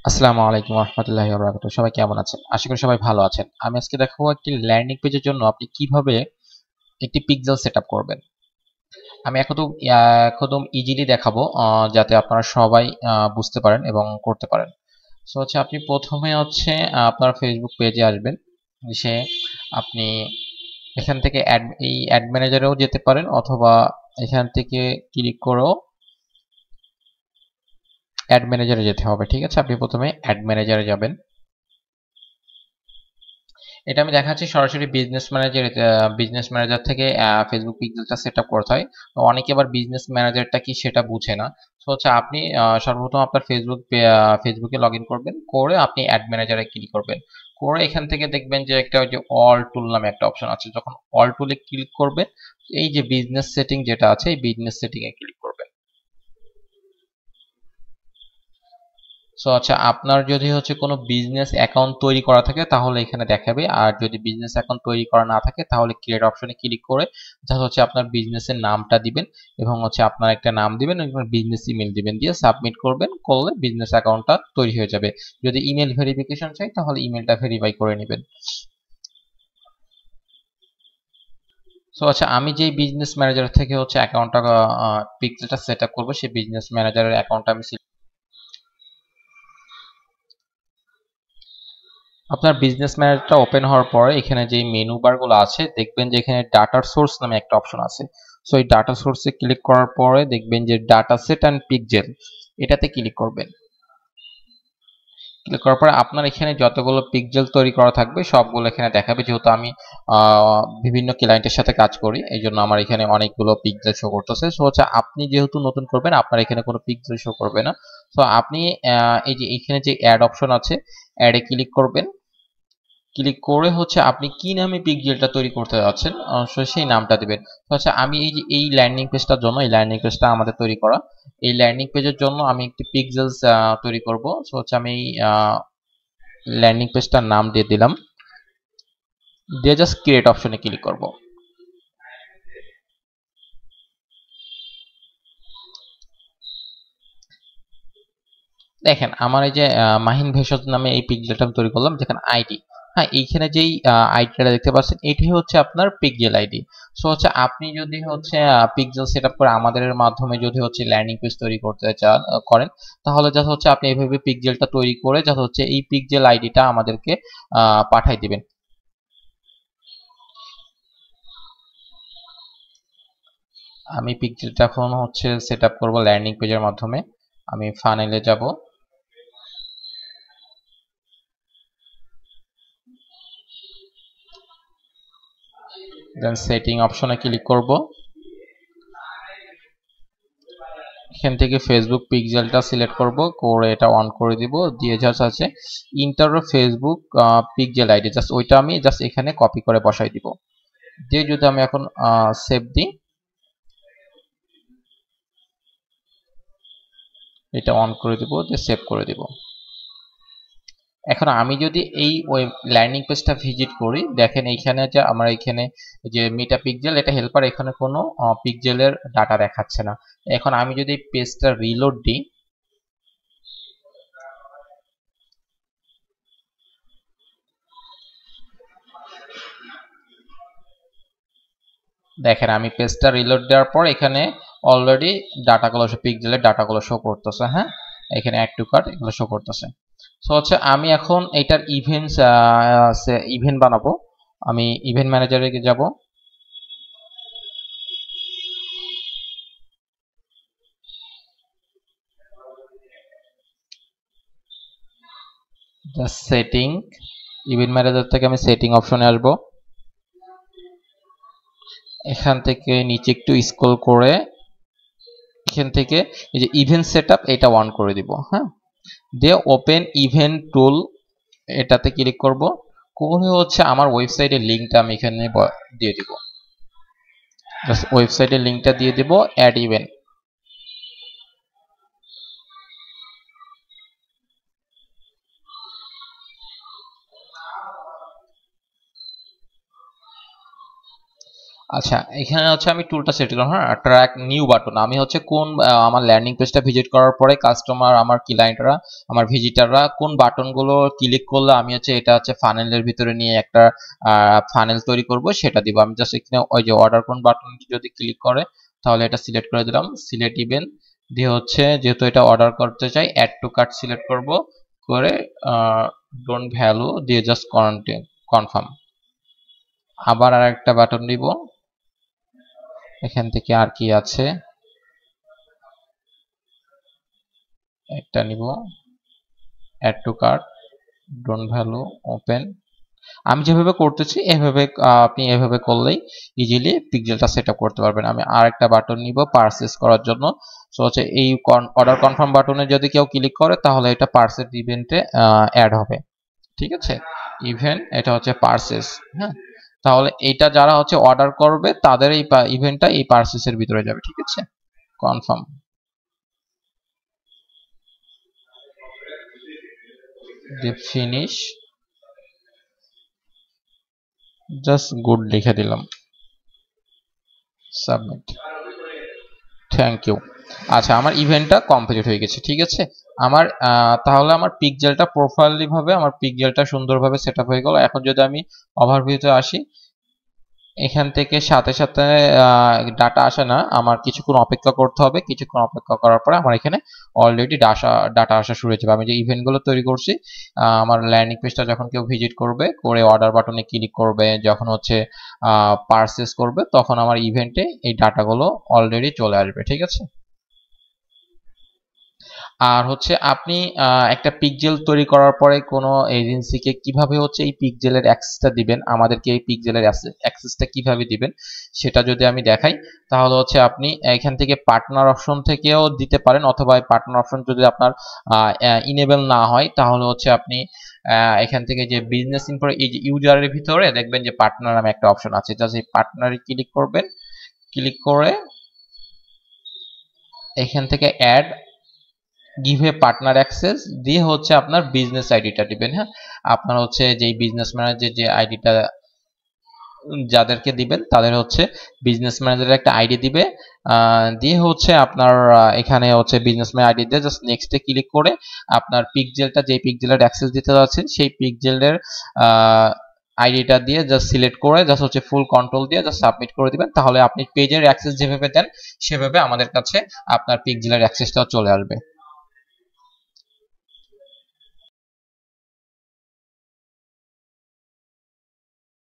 আসসালামু আলাইকুম রহমতুল্লাহি ওয়া বারাকাতুহু। সবাই কেমন আছেন? আশা করি সবাই ভালো আছেন। আমি আজকে দেখাবো একটি ল্যান্ডিং পেজের জন্য আপনি কিভাবে একটি পিক্সেল সেটআপ করবেন। আমি একদম ইজিলি দেখাবো যাতে আপনারা সবাই বুঝতে পারেন এবং করতে পারেন। সো হচ্ছে আপনি প্রথমে হচ্ছে আপনার ফেসবুক পেজে আসবেন। এসে আপনি এখান থেকে অ্যাড ম্যানেজারেও যেতে পারেন অথবা এখান থেকে ক্লিক করেও অ্যাড ম্যানেজারে যেতে হবে। ঠিক আছে? আপনি প্রথমে অ্যাড ম্যানেজারে যাবেন। এটা আমি দেখাচ্ছি সরাসরি বিজনেস ম্যানেজার থেকে ফেসবুক পিক্সেলটা সেট আপ করতে হয়। তো অনেকে আবার বিজনেস ম্যানেজারটা কি সেটা বুঝে না। তো হচ্ছে আপনি সর্বপ্রথম আপনার ফেসবুকে লগ ইন করবেন, করে আপনি অ্যাড ম্যানেজারে ক্লিক করবেন, করে এখান থেকে দেখবেন যে একটা ওই যে অল টুল নামে একটা অপশন আছে। যখন অল টুলে ক্লিক করবেন, এই যে বিজনেস সেটিং যেটা আছে এই বিজনেস সেটিং এ ক্লিক করবেন। সো আচ্ছা, আপনার যদি হচ্ছে কোনো বিজনেস অ্যাকাউন্ট তৈরি করা থাকে তাহলে এখানে দেখাবে, আর যদি বিজনেস অ্যাকাউন্ট তৈরি করা না থাকে তাহলে ক্রিয়েট অপশনে ক্লিক করে যা হচ্ছে আপনার বিজনেসের নামটা দিবেন এবং হচ্ছে আপনার একটা নাম দিবেন এবং বিজনেস ইমেল দিবেন, দিয়ে সাবমিট করবেন, করলে বিজনেস অ্যাকাউন্টটা তৈরি হয়ে যাবে। যদি ইমেল ভেরিফিকেশন চাই তাহলে ইমেলটা ভেরিফাই করে নেবেন। সো আচ্ছা, আমি যেই বিজনেস ম্যানেজার থেকে হচ্ছে অ্যাকাউন্টটা পিক্সেলটা সেট আপ করবো সেই বিজনেস ম্যানেজারের অ্যাকাউন্টটা আমি আপনার বিজনেস ম্যানেজারটা ওপেন হওয়ার পরে এখানে যে মেনু বারগুলো আছে দেখবেন যে এখানে ডাটার সোর্স নামে একটা অপশন আছে। সো এই ডাটা সোর্সে ক্লিক করার পরে দেখবেন যে ডাটা সেট অ্যান্ড পিকজেল, এটাতে ক্লিক করবেন। ক্লিক করার পরে আপনার এখানে যতগুলো পিকজেল তৈরি করা থাকবে সবগুলো এখানে দেখাবে। যেহেতু আমি বিভিন্ন ক্লায়েন্টের সাথে কাজ করি এই জন্য আমার এখানে অনেকগুলো পিকজেল শো করতেছে। সো হচ্ছে আপনি যেহেতু নতুন করবেন আপনার এখানে কোনো পিকজেল শো করবে না। সো আপনি এই যে এখানে যে অ্যাড অপশন আছে, অ্যাডে ক্লিক করবেন। ক্লিক করে হচ্ছে আপনি কি নামে পিক্সেলটা তৈরি করতে যাচ্ছেন সেই নামটা দিবেন। তো আচ্ছা, আমি এই যে এই ল্যান্ডিং পেজটার জন্য, এই ল্যান্ডিং পেজটা আমাদের তৈরি করা, এই ল্যান্ডিং পেজের জন্য আমি একটি পিক্সেলস তৈরি করব। সো হচ্ছে আমি ল্যান্ডিং পেজটার নাম দিয়ে দিলাম, দিয়ে জাস্ট ক্রিয়েট অপশনে ক্লিক করব। দেখেন আমার এই যে মাহিন ভেষজ নামে এই পিক্সেলটা আমি তৈরি করলাম, যেখানে আইডি, হ্যাঁ এইখানে যেই আইডিটা দেখতে পাচ্ছেন এটি হচ্ছে আপনার পিক্সেল আইডি। সো হচ্ছে আপনি যদি হচ্ছে পিক্সেল সেট আপ করে আমাদের মাধ্যমে যদি হচ্ছে ল্যান্ডিং পেজ তৈরি করতে চান করেন, তাহলে যা হচ্ছে আপনি এইভাবে পিক্সেলটা তৈরি করে যা হচ্ছে এই পিক্সেল আইডিটা আমাদেরকে পাঠাই দিবেন। আমি পিক্সেলটা এখন হচ্ছে সেট আপ করবো ল্যান্ডিং পেজের মাধ্যমে। আমি ফানেলে যাব, দেন সেটিং অপশনে ক্লিক করব। এখান থেকে ফেসবুক পিক্সেলটা সিলেক্ট করব, করে এটা অন করে দিব, দিয়ে জাস্ট আছে inter Facebook pixel ID, just ওইটা আমি জাস্ট এখানে কপি করে বসাই দিব। দিয়ে যদি আমি এখন সেভ দিই, এটা অন করে দিব, দিয়ে সেভ করে দিব। এখন আমি যদি এই ওয়েব ল্যান্ডিং পেজটা ভিজিট করি, দেখেন এইখানে যে আমার এখানে যে মেটা পিক্সেল এটা হেল্পার, এখানে কোনো পিক্সেলের ডাটা দেখাচ্ছে না। এখন আমি যদি পেজটা রিলোড দিই, দেখেন আমি পেজটা রিলোড দেওয়ার পর এখানে অলরেডি ডাটাগুলো পিক্সেলের ডাটাগুলো শো করতেছে। হ্যাঁ, এখানে অ্যাড টু কার্ট এগুলো শো করতেছে। সো হচ্ছে আমি এখন এটার ইভেন্ট বানাবো। আমি ইভেন্ট ম্যানেজারে যাব, জাস্ট সেটিং, ইভেন্ট ম্যানেজার থেকে আমি সেটিং অপশনে আসব। এখান থেকে নিচে একটু স্ক্রল করে এখান থেকে এই যে ইভেন্ট সেটআপ এটা অন করে দিব। হ্যাঁ, দিয়ে ওপেন ইভেন্ট টুল এটাতে ক্লিক করব, করে হচ্ছে আমার ওয়েবসাইটের লিঙ্কটা আমি এখানে দিয়ে দিব। জাস্ট ওয়েবসাইটের লিঙ্কটা দিয়ে দিব, অ্যাড ইভেন্ট। আচ্ছা, এখানে হচ্ছে আমি টুলটা সেট করলাম। হ্যাঁ, ট্র্যাক নিউ বাটন। আমি হচ্ছে কোন আমার ল্যান্ডিং পেজটা ভিজিট করার পরে কাস্টমার, আমার ক্লায়েন্টরা, আমার ভিজিটাররা কোন বাটনগুলো ক্লিক করলে আমি হচ্ছে এটা হচ্ছে ফানেলের ভিতরে নিয়ে একটা ফানেল তৈরি করব, সেটা দিব। আমি জাস্ট এখানে ওই যে অর্ডার কোন বাটন যদি ক্লিক করে তাহলে এটা সিলেক্ট করে দিলাম, সিলেক্ট ইভেন্ট দিয়ে হচ্ছে যেহেতু এটা অর্ডার করতে চাই অ্যাড টু কার্ট সিলেক্ট করব, করে ডোন্ট ভ্যালু দিয়ে জাস্ট কনফার্ম। আবার আর একটা বাটন দিব, এখান থেকে আর কি আছে একটা নিব, add to cart, don't value, open. আমি যেভাবে করতেছি এভাবে আপনি এভাবে করলেই ইজিলি পিক্সেলটা সেট আপ করতে পারবেন। আমি আর একটা বাটন নিব পারচেস করার জন্য। সো হচ্ছে এই অর্ডার কনফার্ম বাটনে যদি কেউ ক্লিক করে তাহলে এটা পারচেস ইভেন্টে অ্যাড হবে। ঠিক আছে, ইভেন্ট এটা হচ্ছে পারচেস। হ্যাঁ, তাহলে এইটা যারা হচ্ছে অর্ডার করবে তাদের এই ইভেন্টটা এই পারচেসের ভিতরে যাবে। ঠিক আছে, কনফার্ম দিয়ে ফিনিশ, জাস্ট গুড লিখে দিলাম, সাবমিট, থ্যাংক ইউ। আচ্ছা, আমার ইভেন্টটা কমপ্লিট হয়ে গেছে। ঠিক আছে, আমার তাহলে আমার পিক্সেলটা প্রপারলি ভাবে আমার পিক্সেলটা সুন্দরভাবে সেট আপ হয়ে গেল। এখন যদি আমি ওভারভিউতে আসি, এখান থেকে সাথে সাথে ডাটা আসে না, আমার কিছুক্ষণ অপেক্ষা করতে হবে। কিছুক্ষণ অপেক্ষা করার পরে আমার এখানে অলরেডি ডাটা আসা শুরু হয়ে যাবে। আমি যে ইভেন্টগুলো তৈরি করছি, আমার ল্যান্ডিং পেজটা যখন কেউ ভিজিট করবে, করে অর্ডার বাটনে ক্লিক করবে, যখন হচ্ছে পারচেস করবে, তখন আমার ইভেন্টে এই ডাটাগুলো অলরেডি চলে আসবে। ঠিক আছে, আর হচ্ছে আপনি একটা পিক্সেল তৈরি করার পরে কোনো এজেন্সিকে কিভাবে হচ্ছে এই পিক্সেলের অ্যাক্সেসটা দিবেন, আমাদেরকে এই পিক্সেলের অ্যাক্সেসটা কিভাবে দিবেন সেটা যদি আমি দেখাই, তাহলে হচ্ছে আপনি এখান থেকে পার্টনার অপশন থেকেও দিতে পারেন, অথবা এই পার্টনার অপশন যদি আপনার ইনেবল না হয় তাহলে হচ্ছে আপনি এখান থেকে যে বিজনেস ইনফো এই যে ইউজারের ভিতরে দেখবেন যে পার্টনার নামে একটা অপশন আছে, জাস্ট এই পার্টনারে ক্লিক করবেন, ক্লিক করে এখান থেকে add give a partner access দিয়ে হচ্ছে আপনার বিজনেস আইডিটা দিবেন। হ্যাঁ, আপনার হচ্ছে যেই বিজনেস ম্যানেজার যে আইডিটা যাদেরকে দিবেন তাদের হচ্ছে বিজনেস ম্যানেজারের একটা আইডি দিবে, দিয়ে হচ্ছে আপনার এখানে হচ্ছে বিজনেসম্যান আইডি দিয়ে জাস্ট নেক্সটে ক্লিক করে আপনার পিক্সেলটা যে পিক্সেলের অ্যাক্সেস দিতে যাচ্ছেন সেই পিক্সেলের আইডিটা দিয়ে জাস্ট সিলেক্ট করে জাস্ট হচ্ছে ফুল কন্ট্রোল দিয়ে জাস্ট সাবমিট করে দিবেন, তাহলে আপনি পেজের অ্যাক্সেস যেভাবে দেন সেভাবে আমাদের কাছে আপনার পিক্সেলের অ্যাক্সেসটাও চলে আসবে।